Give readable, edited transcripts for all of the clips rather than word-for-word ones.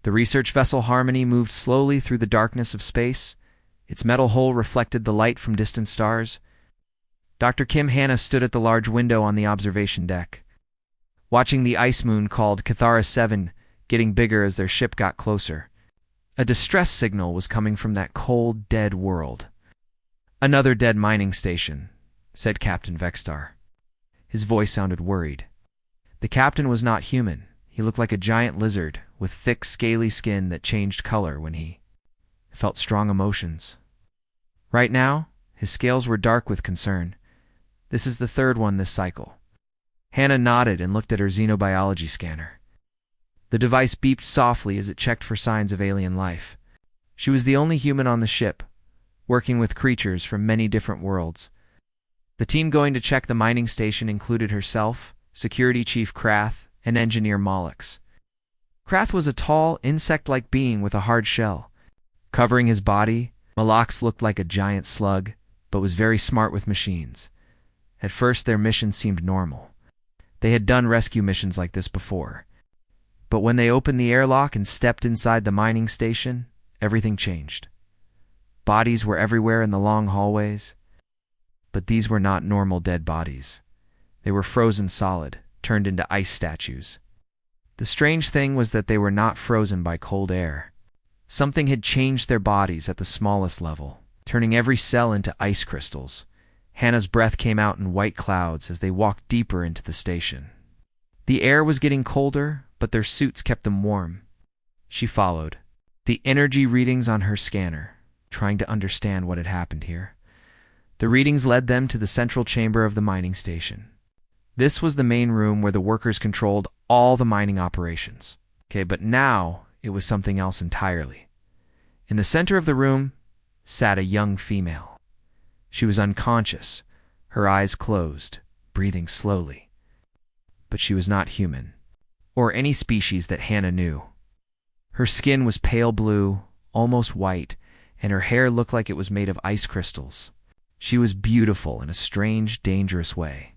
The research vessel Harmony moved slowly through the darkness of space. Its metal hull reflected the light from distant stars. Dr. Kim Hannah stood at the large window on the observation deck, watching the ice moon called Cathara 7 getting bigger as their ship got closer. A distress signal was coming from that cold, dead world. "Another dead mining station," said Captain Vexstar. His voice sounded worried. The captain was not human. He looked like a giant lizard with thick, scaly skin that changed color when he felt strong emotions. Right now, his scales were dark with concern. "This is the third one this cycle." Hannah nodded and looked at her xenobiology scanner. The device beeped softly as it checked for signs of alien life. She was the only human on the ship, working with creatures from many different worlds. The team going to check the mining station included herself, Security Chief Krath, and Engineer Mollix. Krath was a tall, insect-like being with a hard shell. Covering his body, Mollix looked like a giant slug, but was very smart with machines. At first, their mission seemed normal. They had done rescue missions like this before. But when they opened the airlock and stepped inside the mining station, everything changed. Bodies were everywhere in the long hallways. But these were not normal dead bodies. They were frozen solid, turned into ice statues. The strange thing was that they were not frozen by cold air. Something had changed their bodies at the smallest level, turning every cell into ice crystals. Hannah's breath came out in white clouds as they walked deeper into the station. The air was getting colder, but their suits kept them warm. She followed, the energy readings on her scanner, trying to understand what had happened here. The readings led them to the central chamber of the mining station. This was the main room where the workers controlled all the mining operations. But now it was something else entirely. In the center of the room sat a young female. She was unconscious, her eyes closed, breathing slowly. But she was not human, or any species that Hannah knew. Her skin was pale blue, almost white, and her hair looked like it was made of ice crystals. She was beautiful in a strange, dangerous way.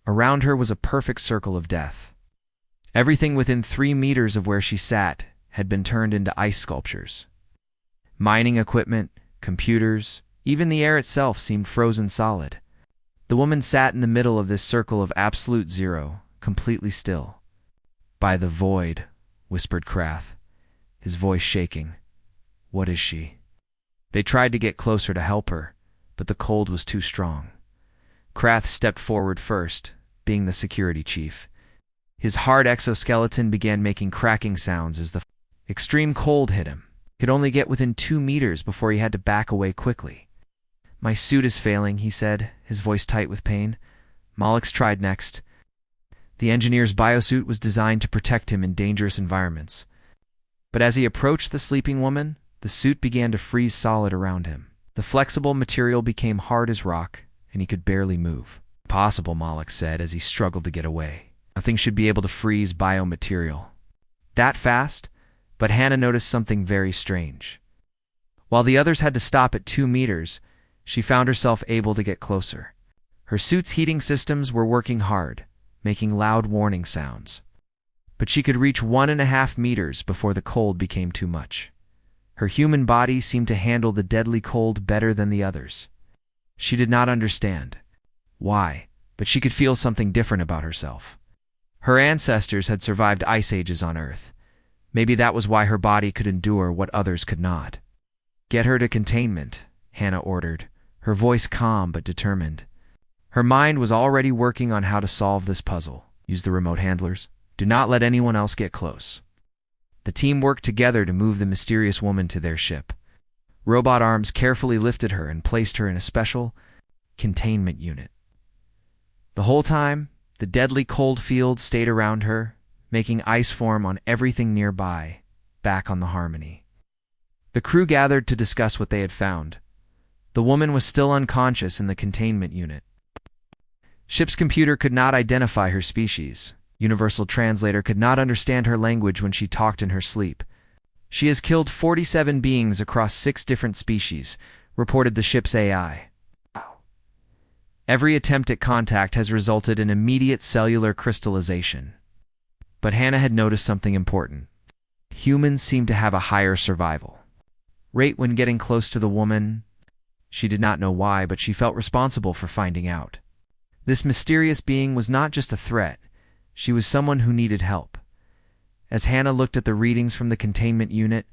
Around her was a perfect circle of death. Everything within 3 meters of where she sat had been turned into ice sculptures. Mining equipment, computers, even the air itself seemed frozen solid. The woman sat in the middle of this circle of absolute zero, completely still. "By the void," whispered Krath, his voice shaking. "What is she?" They tried to get closer to help her, but the cold was too strong. Krath stepped forward first, being the security chief. His hard exoskeleton began making cracking sounds as the extreme cold hit him. He could only get within 2 meters before he had to back away quickly. "My suit is failing," he said, his voice tight with pain. Mollix tried next. The engineer's biosuit was designed to protect him in dangerous environments. But as he approached the sleeping woman, the suit began to freeze solid around him. The flexible material became hard as rock, and he could barely move. "Impossible," Mollix said as he struggled to get away. "Nothing should be able to freeze biomaterial that fast." But Hannah noticed something very strange. While the others had to stop at 2 meters, she found herself able to get closer. Her suit's heating systems were working hard, making loud warning sounds. But she could reach 1.5 meters before the cold became too much. Her human body seemed to handle the deadly cold better than the others. She did not understand why, but she could feel something different about herself. Her ancestors had survived ice ages on Earth. Maybe that was why her body could endure what others could not. "Get her to containment," Hannah ordered, her voice calm but determined. Her mind was already working on how to solve this puzzle. "Use the remote handlers. Do not let anyone else get close." The team worked together to move the mysterious woman to their ship. Robot arms carefully lifted her and placed her in a special containment unit. The whole time, the deadly cold field stayed around her, making ice form on everything nearby, back on the Harmony. The crew gathered to discuss what they had found. The woman was still unconscious in the containment unit. Ship's computer could not identify her species. Universal Translator could not understand her language when she talked in her sleep. "She has killed 47 beings across 6 different species," reported the ship's AI. "Every attempt at contact has resulted in immediate cellular crystallization." But Hannah had noticed something important. Humans seemed to have a higher survival rate when getting close to the woman. She did not know why, but she felt responsible for finding out. This mysterious being was not just a threat. She was someone who needed help. As Hannah looked at the readings from the containment unit,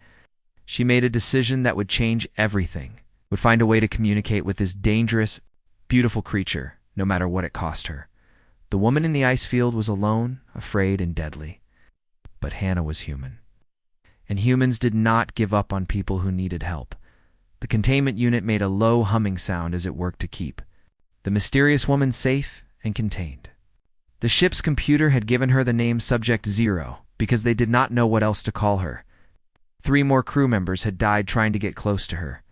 she made a decision that would change everything, would find a way to communicate with this dangerous, beautiful creature, no matter what it cost her. The woman in the ice field was alone, afraid, and deadly. But Hannah was human. And humans did not give up on people who needed help. The containment unit made a low humming sound as it worked to keep the mysterious woman safe and contained. The ship's computer had given her the name Subject Zero because they did not know what else to call her. 3 more crew members had died trying to get close to her,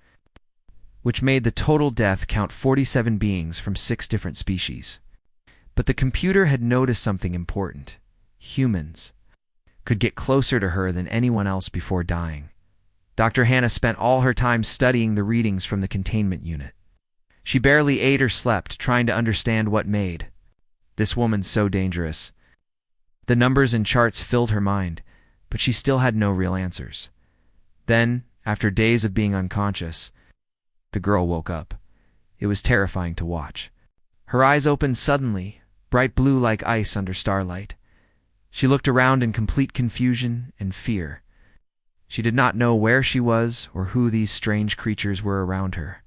which made the total death count 47 beings from 6 different species. But the computer had noticed something important. Humans could get closer to her than anyone else before dying. Dr. Hannah spent all her time studying the readings from the containment unit. She barely ate or slept, trying to understand what made this woman so dangerous. The numbers and charts filled her mind, but she still had no real answers. Then, after days of being unconscious, the girl woke up. It was terrifying to watch. Her eyes opened suddenly, bright blue like ice under starlight. She looked around in complete confusion and fear. She did not know where she was or who these strange creatures were around her.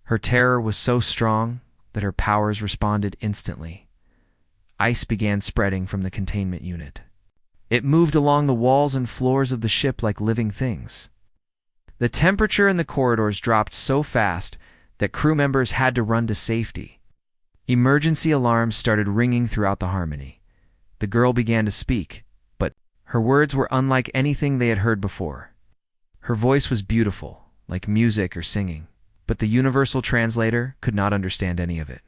Her terror was so strong that her powers responded instantly. Ice began spreading from the containment unit. It moved along the walls and floors of the ship like living things. The temperature in the corridors dropped so fast that crew members had to run to safety. Emergency alarms started ringing throughout the Harmony. The girl began to speak, but her words were unlike anything they had heard before. Her voice was beautiful, like music or singing, but the universal translator could not understand any of it.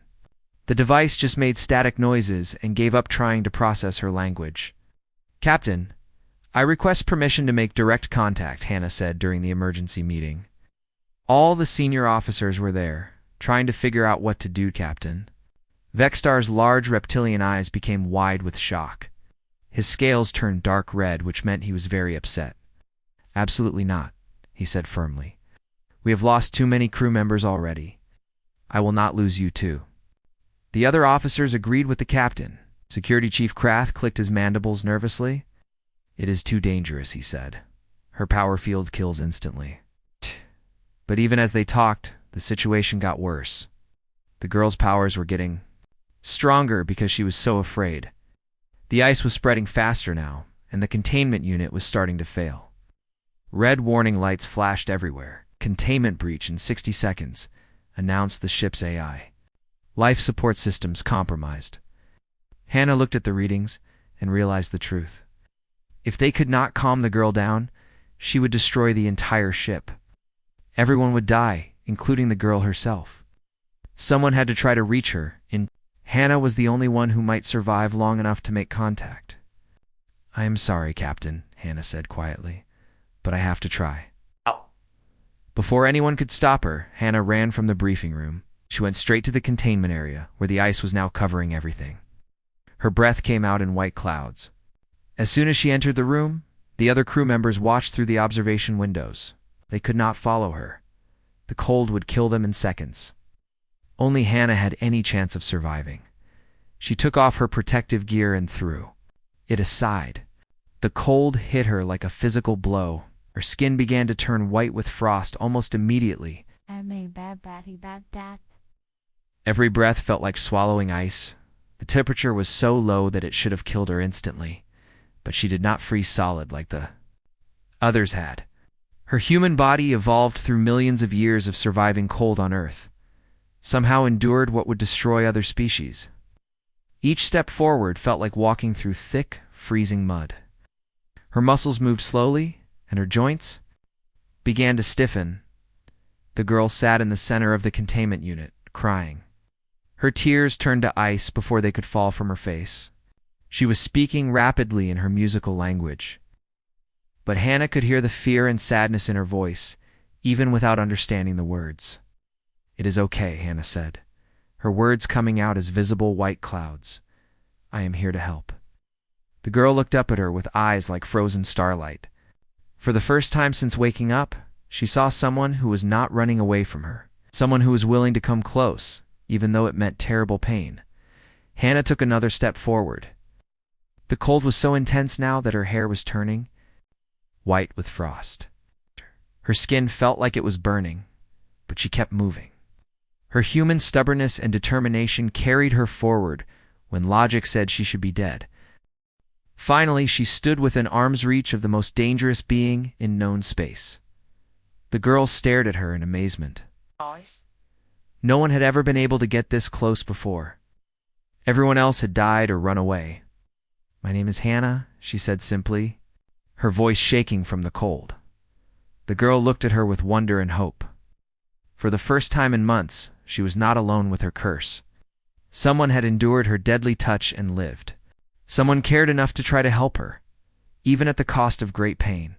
The device just made static noises and gave up trying to process her language. "Captain, I request permission to make direct contact," Hannah said during the emergency meeting. All the senior officers were there, trying to figure out what to do, Captain. Vextar's large reptilian eyes became wide with shock. His scales turned dark red, which meant he was very upset. "Absolutely not," he said firmly. "We have lost too many crew members already. I will not lose you too." The other officers agreed with the captain. Security Chief Krath clicked his mandibles nervously. "It is too dangerous," he said. "Her power field kills instantly." But even as they talked, the situation got worse. The girl's powers were getting stronger because she was so afraid. The ice was spreading faster now, and the containment unit was starting to fail. Red warning lights flashed everywhere. "Containment breach in 60 seconds, announced the ship's AI. Life support systems compromised." Hannah looked at the readings and realized the truth. If they could not calm the girl down, she would destroy the entire ship. Everyone would die, including the girl herself. Someone had to try to reach her, and Hannah was the only one who might survive long enough to make contact. "I am sorry, Captain," Hannah said quietly, "but I have to try." Before anyone could stop her, Hannah ran from the briefing room. She went straight to the containment area, where the ice was now covering everything. Her breath came out in white clouds. As soon as she entered the room, the other crew members watched through the observation windows. They could not follow her. The cold would kill them in seconds. Only Hannah had any chance of surviving. She took off her protective gear and threw it aside. The cold hit her like a physical blow. Her skin began to turn white with frost almost immediately. Every breath felt like swallowing ice. The temperature was so low that it should have killed her instantly, but she did not freeze solid like the others had. Her human body evolved through millions of years of surviving cold on Earth, somehow endured what would destroy other species. Each step forward felt like walking through thick, freezing mud. Her muscles moved slowly, and her joints began to stiffen. The girl sat in the center of the containment unit, crying. Her tears turned to ice before they could fall from her face. She was speaking rapidly in her musical language. But Hannah could hear the fear and sadness in her voice, even without understanding the words. "It is okay," Hannah said, her words coming out as visible white clouds. "I am here to help." The girl looked up at her with eyes like frozen starlight. For the first time since waking up, she saw someone who was not running away from her, someone who was willing to come close, even though it meant terrible pain. Hannah took another step forward. The cold was so intense now that her hair was turning white with frost. Her skin felt like it was burning, but she kept moving. Her human stubbornness and determination carried her forward when logic said she should be dead. Finally, she stood within arm's reach of the most dangerous being in known space. The girls stared at her in amazement. No one had ever been able to get this close before. Everyone else had died or run away. "My name is Hannah," she said simply, her voice shaking from the cold. The girl looked at her with wonder and hope. For the first time in months, she was not alone with her curse. Someone had endured her deadly touch and lived. Someone cared enough to try to help her, even at the cost of great pain.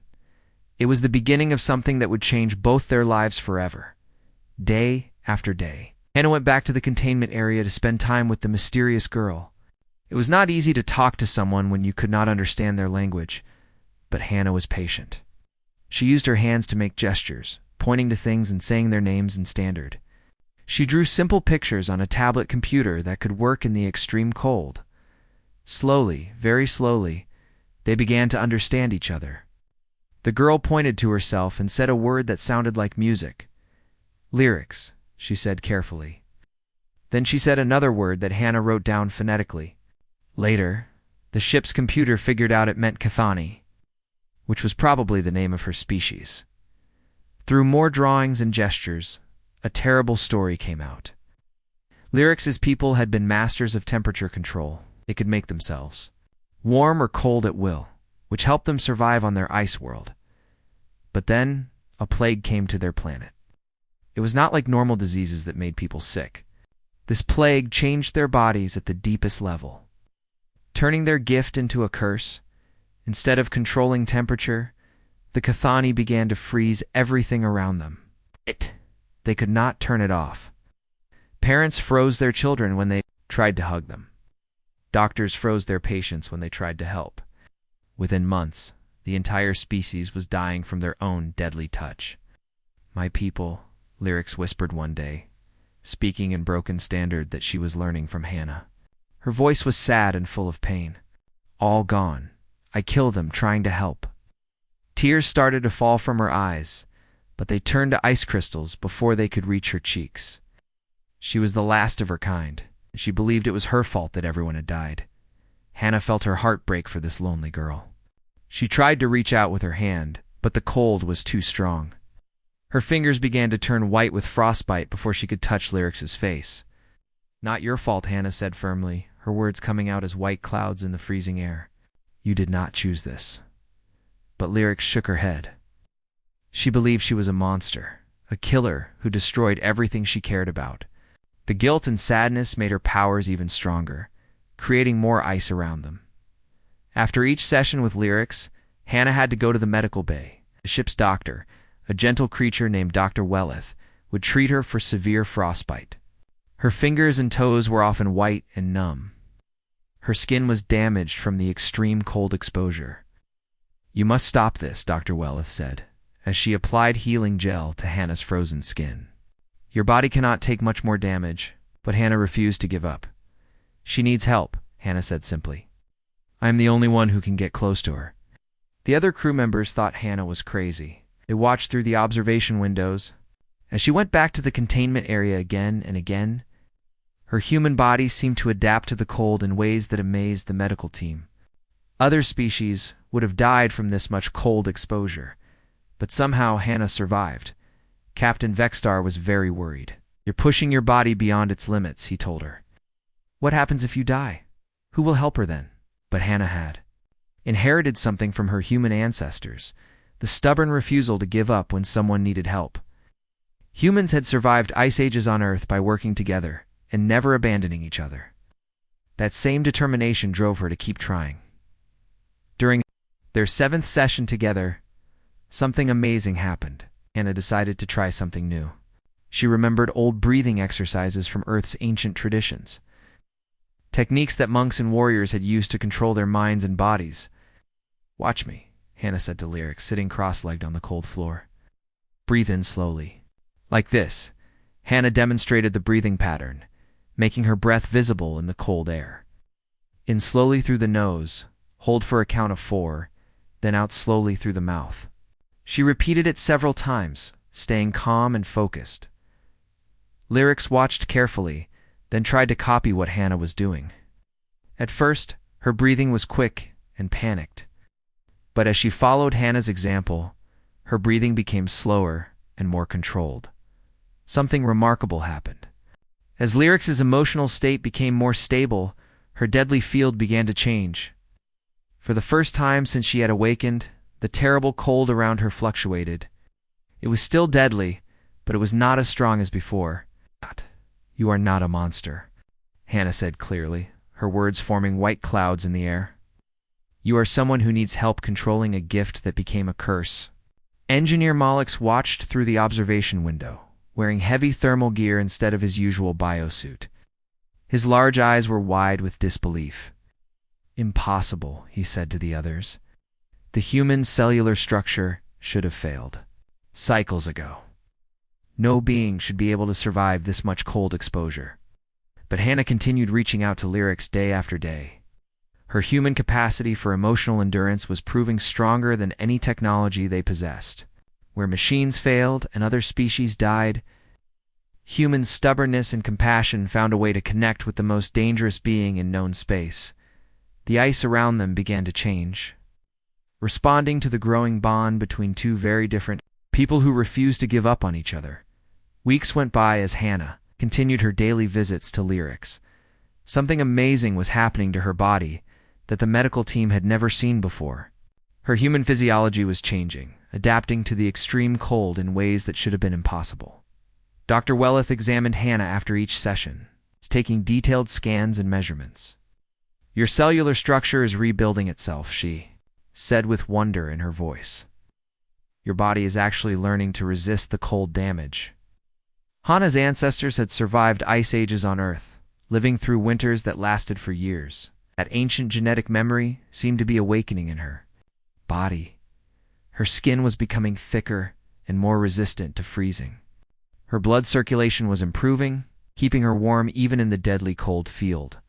It was the beginning of something that would change both their lives forever. Day after day, Hannah went back to the containment area to spend time with the mysterious girl. It was not easy to talk to someone when you could not understand their language, but Hannah was patient. She used her hands to make gestures, pointing to things and saying their names in standard. She drew simple pictures on a tablet computer that could work in the extreme cold. Slowly, very slowly, they began to understand each other. The girl pointed to herself and said a word that sounded like music. "Lyrics," she said carefully. Then she said another word that Hannah wrote down phonetically. Later, the ship's computer figured out it meant Cathani, which was probably the name of her species. Through more drawings and gestures, a terrible story came out. Lyrics' people had been masters of temperature control. They could make themselves warm or cold at will, which helped them survive on their ice world. But then, a plague came to their planet. It was not like normal diseases that made people sick. This plague changed their bodies at the deepest level, turning their gift into a curse. Instead of controlling temperature, the Cathani began to freeze everything around them. They could not turn it off. Parents froze their children when they tried to hug them. Doctors froze their patients when they tried to help. Within months, the entire species was dying from their own deadly touch. "My people," Lyrics whispered one day, speaking in broken standard that she was learning from Hannah. Her voice was sad and full of pain. "All gone. I kill them trying to help." Tears started to fall from her eyes, but they turned to ice crystals before they could reach her cheeks. She was the last of her kind. She believed it was her fault that everyone had died. Hannah felt her heart break for this lonely girl. She tried to reach out with her hand, but the cold was too strong. Her fingers began to turn white with frostbite before she could touch Lyrics' face. "Not your fault," Hannah said firmly, her words coming out as white clouds in the freezing air. "You did not choose this." But Lyrics shook her head. She believed she was a monster, a killer who destroyed everything she cared about. The guilt and sadness made her powers even stronger, creating more ice around them. After each session with Lyrics, Hannah had to go to the medical bay. The ship's doctor, a gentle creature named Dr. Welleth, would treat her for severe frostbite. Her fingers and toes were often white and numb. Her skin was damaged from the extreme cold exposure. "You must stop this," Dr. Welleth said, as she applied healing gel to Hannah's frozen skin. "Your body cannot take much more damage," but Hannah refused to give up. "She needs help," Hannah said simply. "I am the only one who can get close to her." The other crew members thought Hannah was crazy. They watched through the observation windows. As she went back to the containment area again and again, her human body seemed to adapt to the cold in ways that amazed the medical team. Other species would have died from this much cold exposure, but somehow Hannah survived. Captain Vexstar was very worried. "You're pushing your body beyond its limits," he told her. "What happens if you die? Who will help her then?" But Hannah had inherited something from her human ancestors, the stubborn refusal to give up when someone needed help. Humans had survived ice ages on Earth by working together and never abandoning each other. That same determination drove her to keep trying. During their 7th session together, something amazing happened. Hannah decided to try something new. She remembered old breathing exercises from Earth's ancient traditions, techniques that monks and warriors had used to control their minds and bodies. "Watch me," Hannah said to Lyrics, sitting cross-legged on the cold floor. Breathe in slowly. Like this. Hannah demonstrated the breathing pattern, making her breath visible in the cold air. In slowly through the nose, hold for a count of 4, then out slowly through the mouth. She repeated it several times, staying calm and focused. Lyrics watched carefully, then tried to copy what Hannah was doing. At first, her breathing was quick and panicked. But as she followed Hannah's example, her breathing became slower and more controlled. Something remarkable happened. As Lyrics' emotional state became more stable, her deadly field began to change. For the first time since she had awakened, the terrible cold around her fluctuated. It was still deadly, but it was not as strong as before. You are not a monster, Hannah said clearly, her words forming white clouds in the air. You are someone who needs help controlling a gift that became a curse. Engineer Mollix watched through the observation window, wearing heavy thermal gear instead of his usual biosuit. His large eyes were wide with disbelief. Impossible, he said to the others. The human cellular structure should have failed. Cycles ago. No being should be able to survive this much cold exposure. But Hannah continued reaching out to Lyrics day after day. Her human capacity for emotional endurance was proving stronger than any technology they possessed. Where machines failed and other species died, human stubbornness and compassion found a way to connect with the most dangerous being in known space. The ice around them began to change, responding to the growing bond between two very different people who refused to give up on each other. Weeks went by as Hannah continued her daily visits to Lyrics. Something amazing was happening to her body that the medical team had never seen before. Her human physiology was changing, adapting to the extreme cold in ways that should have been impossible. Dr. Welleth examined Hannah after each session, taking detailed scans and measurements. Your cellular structure is rebuilding itself, she said with wonder in her voice. Your body is actually learning to resist the cold damage. Hannah's ancestors had survived ice ages on Earth, living through winters that lasted for years. That ancient genetic memory seemed to be awakening in her body. Her skin was becoming thicker and more resistant to freezing. Her blood circulation was improving, keeping her warm even in the deadly cold field.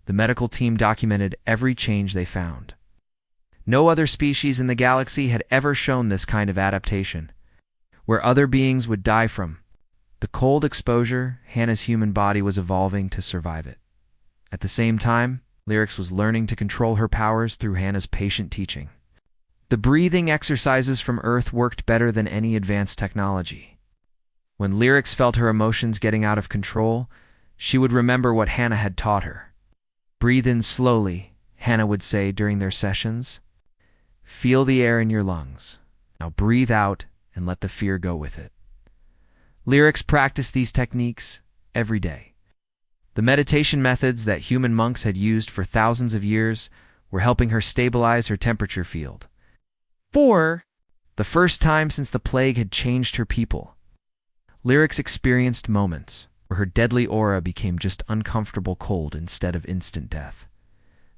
The medical team documented every change they found. No other species in the galaxy had ever shown this kind of adaptation, where other beings would die from the cold exposure. Hannah's human body was evolving to survive it. At the same time, Lyrics was learning to control her powers through Hannah's patient teaching. The breathing exercises from Earth worked better than any advanced technology. When Lyrics felt her emotions getting out of control, she would remember what Hannah had taught her. Breathe in slowly, Hannah would say during their sessions. Feel the air in your lungs. Now breathe out and let the fear go with it. Lyrics practiced these techniques every day. The meditation methods that human monks had used for thousands of years were helping her stabilize her temperature field. For the first time since the plague had changed her people, Lyrics experienced moments where her deadly aura became just uncomfortable cold instead of instant death.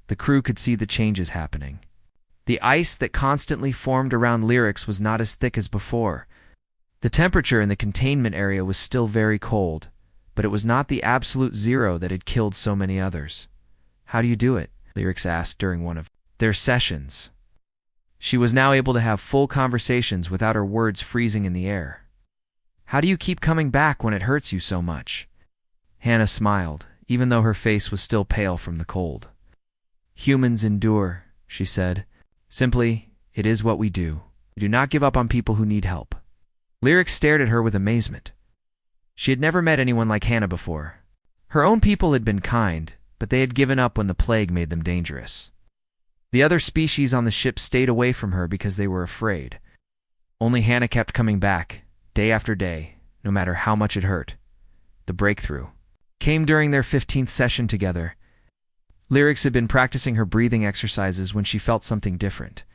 The crew could see the changes happening. The ice that constantly formed around Lyrics was not as thick as before. The temperature in the containment area was still very cold, but it was not the absolute zero that had killed so many others. How do you do it? Lyrics asked during one of their sessions. She was now able to have full conversations without her words freezing in the air. How do you keep coming back when it hurts you so much? Hannah smiled, even though her face was still pale from the cold. Humans endure, she said. Simply, it is what we do. We do not give up on people who need help. Lyrics stared at her with amazement. She had never met anyone like Hannah before. Her own people had been kind, but they had given up when the plague made them dangerous. The other species on the ship stayed away from her because they were afraid. Only Hannah kept coming back, day after day, no matter how much it hurt. The breakthrough came during their 15th session together. Lyrics had been practicing her breathing exercises when she felt something different.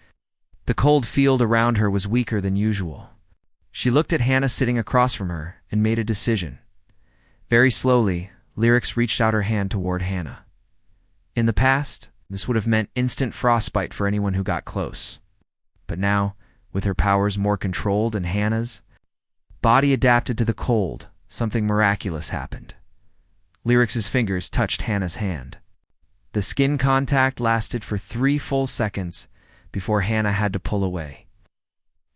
The cold field around her was weaker than usual. She looked at Hannah sitting across from her and made a decision. Very slowly, Lyrics reached out her hand toward Hannah. In the past, this would have meant instant frostbite for anyone who got close. But now, with her powers more controlled than Hannah's, body adapted to the cold, something miraculous happened. Lyric's fingers touched Hannah's hand. The skin contact lasted for 3 full seconds before Hannah had to pull away.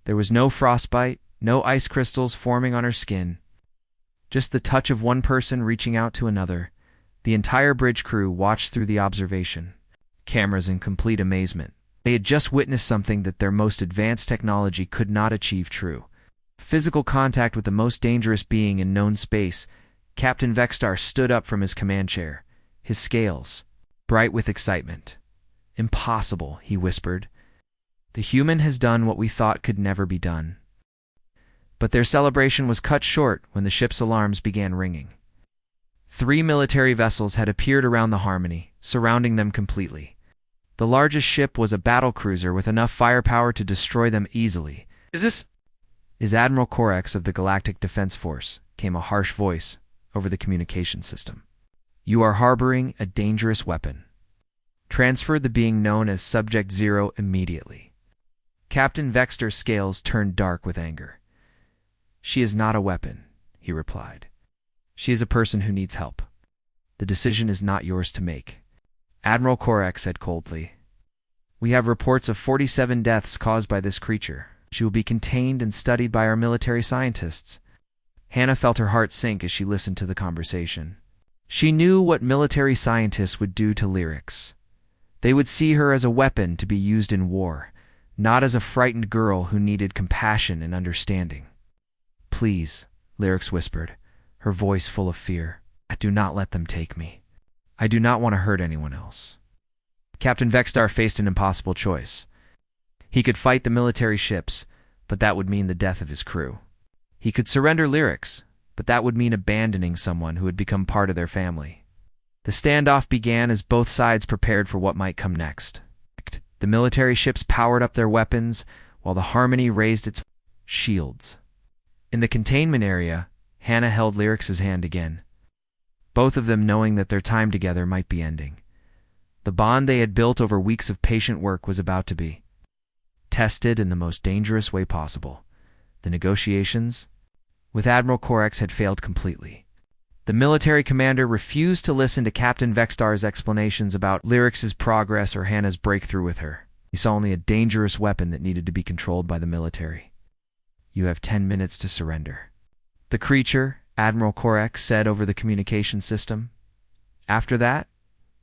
There was no frostbite, no ice crystals forming on her skin, just the touch of one person reaching out to another. The entire bridge crew watched through the observation, cameras in complete amazement. They had just witnessed something that their most advanced technology could not achieve true. Physical contact with the most dangerous being in known space. Captain Vexstar stood up from his command chair, his scales bright with excitement. "Impossible," he whispered. "The human has done what we thought could never be done." But their celebration was cut short when the ship's alarms began ringing. 3 military vessels had appeared around the Harmony, surrounding them completely. The largest ship was a battlecruiser with enough firepower to destroy them easily. Is Admiral Corax of the Galactic Defense Force," came a harsh voice over the communication system. "You are harboring a dangerous weapon. Transfer the being known as Subject Zero immediately." Captain Vexter's scales turned dark with anger. "She is not a weapon," he replied. "She is a person who needs help. The decision is not yours to make." Admiral Corax said coldly, "We have reports of 47 deaths caused by this creature. She will be contained and studied by our military scientists." Hannah felt her heart sink as she listened to the conversation. She knew what military scientists would do to Lyrics. They would see her as a weapon to be used in war, not as a frightened girl who needed compassion and understanding. "Please," Lyrics whispered, her voice full of fear, "do not let them take me. I do not want to hurt anyone else." Captain Vexstar faced an impossible choice. He could fight the military ships, but that would mean the death of his crew. He could surrender Lyrics, but that would mean abandoning someone who had become part of their family. The standoff began as both sides prepared for what might come next. The military ships powered up their weapons, while the Harmony raised its shields. In the containment area, Hannah held Lyrics' hand again, both of them knowing that their time together might be ending. The bond they had built over weeks of patient work was about to be tested in the most dangerous way possible. The negotiations with Admiral Corax had failed completely. The military commander refused to listen to Captain Vexstar's explanations about Lyrics' progress or Hannah's breakthrough with her. He saw only a dangerous weapon that needed to be controlled by the military. "You have 10 minutes to surrender." The creature, Admiral Corax said over the communication system. "After that,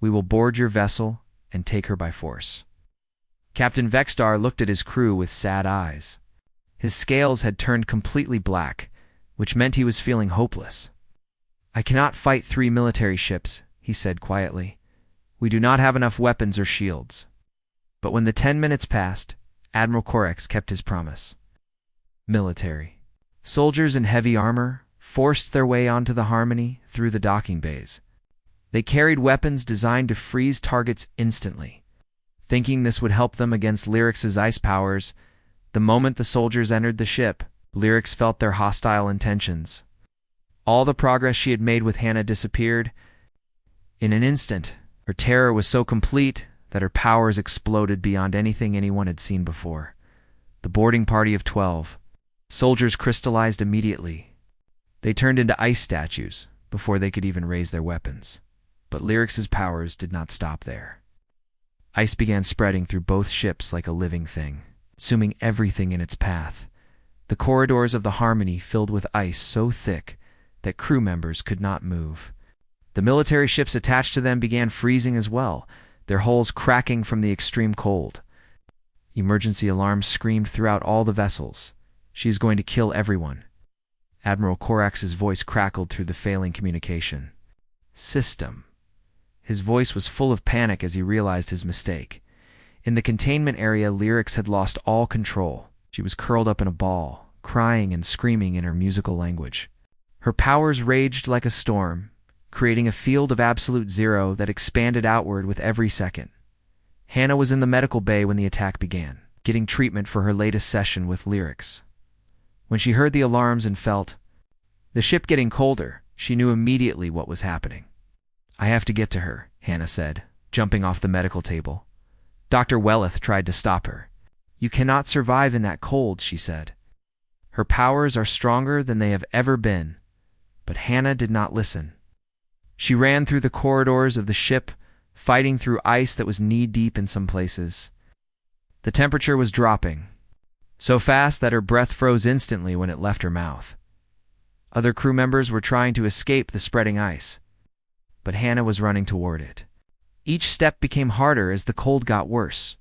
we will board your vessel and take her by force." Captain Vexstar looked at his crew with sad eyes. His scales had turned completely black, which meant he was feeling hopeless. "I cannot fight 3 military ships," he said quietly. "We do not have enough weapons or shields." But when the 10 minutes passed, Admiral Corax kept his promise. Military soldiers in heavy armor forced their way onto the Harmony through the docking bays. They carried weapons designed to freeze targets instantly. Thinking this would help them against Lyrics' ice powers, the moment the soldiers entered the ship, Lyrics felt their hostile intentions. All the progress she had made with Hannah disappeared. In an instant, her terror was so complete that her powers exploded beyond anything anyone had seen before. The boarding party of 12 soldiers crystallized immediately. They turned into ice statues before they could even raise their weapons. But Lyrics' powers did not stop there. Ice began spreading through both ships like a living thing, consuming everything in its path. The corridors of the Harmony filled with ice so thick that crew members could not move. The military ships attached to them began freezing as well, their hulls cracking from the extreme cold. Emergency alarms screamed throughout all the vessels. "She is going to kill everyone." Admiral Corax's voice crackled through the failing communication system. His voice was full of panic as he realized his mistake. In the containment area, Lyrics had lost all control. She was curled up in a ball, crying and screaming in her musical language. Her powers raged like a storm, creating a field of absolute zero that expanded outward with every second. Hannah was in the medical bay when the attack began, getting treatment for her latest session with Lyrics. When she heard the alarms and felt the ship getting colder, she knew immediately what was happening. "I have to get to her," Hannah said, jumping off the medical table. Dr. Welleth tried to stop her. You cannot survive in that cold, she said. Her powers are stronger than they have ever been. But Hannah did not listen. She ran through the corridors of the ship, fighting through ice that was knee-deep in some places. The temperature was dropping, so fast that her breath froze instantly when it left her mouth. Other crew members were trying to escape the spreading ice, but Hannah was running toward it. Each step became harder as the cold got worse.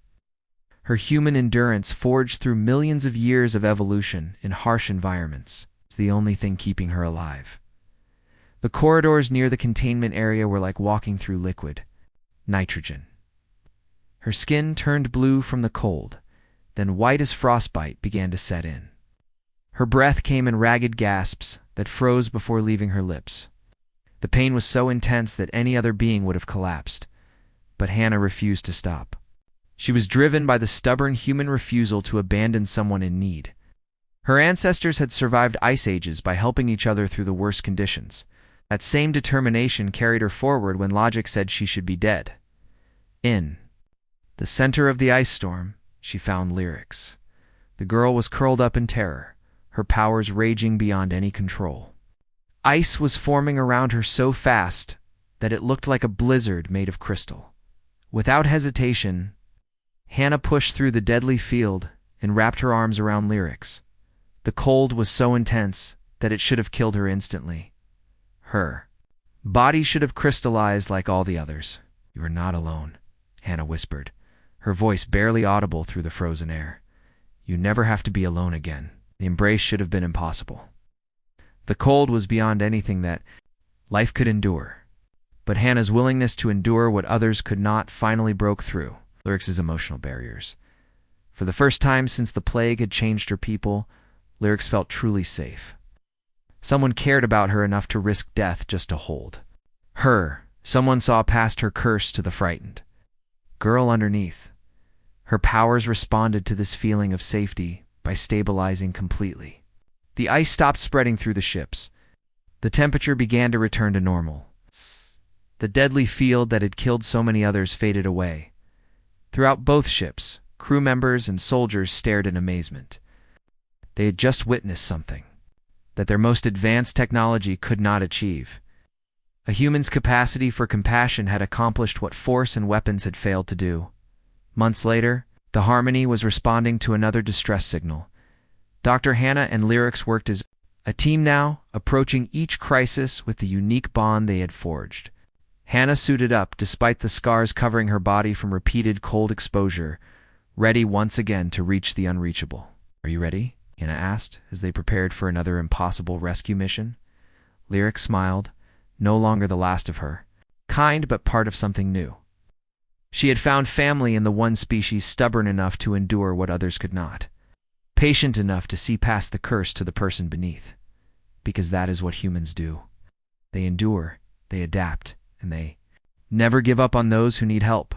Her human endurance, forged through millions of years of evolution in harsh environments, is the only thing keeping her alive. The corridors near the containment area were like walking through liquid nitrogen. Her skin turned blue from the cold, then white as frostbite began to set in. Her breath came in ragged gasps that froze before leaving her lips. The pain was so intense that any other being would have collapsed, but Hannah refused to stop. She was driven by the stubborn human refusal to abandon someone in need. Her ancestors had survived ice ages by helping each other through the worst conditions. That same determination carried her forward when logic said she should be dead. In the center of the ice storm, she found Lyrics. The girl was curled up in terror, her powers raging beyond any control. Ice was forming around her so fast that it looked like a blizzard made of crystal. Without hesitation, Hannah pushed through the deadly field and wrapped her arms around Lyrics. The cold was so intense that it should have killed her instantly. Her body should have crystallized like all the others. "You are not alone," Hannah whispered, her voice barely audible through the frozen air. "You never have to be alone again." The embrace should have been impossible. The cold was beyond anything that life could endure. But Hannah's willingness to endure what others could not finally broke through Lyrics' emotional barriers. For the first time since the plague had changed her people, Lyrics felt truly safe. Someone cared about her enough to risk death just to hold her. Someone saw past her curse to the frightened girl underneath. Her powers responded to this feeling of safety by stabilizing completely. The ice stopped spreading through the ships. The temperature began to return to normal. The deadly field that had killed so many others faded away. Throughout both ships, crew members and soldiers stared in amazement. They had just witnessed something that their most advanced technology could not achieve. A human's capacity for compassion had accomplished what force and weapons had failed to do. Months later, the Harmony was responding to another distress signal. Dr. Hannah and Lyrics worked as a team now, approaching each crisis with the unique bond they had forged. Hannah suited up despite the scars covering her body from repeated cold exposure, ready once again to reach the unreachable. "Are you ready?" Hannah asked as they prepared for another impossible rescue mission. Lyrics smiled, no longer the last of her, kind but part of something new. She had found family in the one species stubborn enough to endure what others could not, patient enough to see past the curse to the person beneath. Because that is what humans do. They endure, they adapt, and they never give up on those who need help.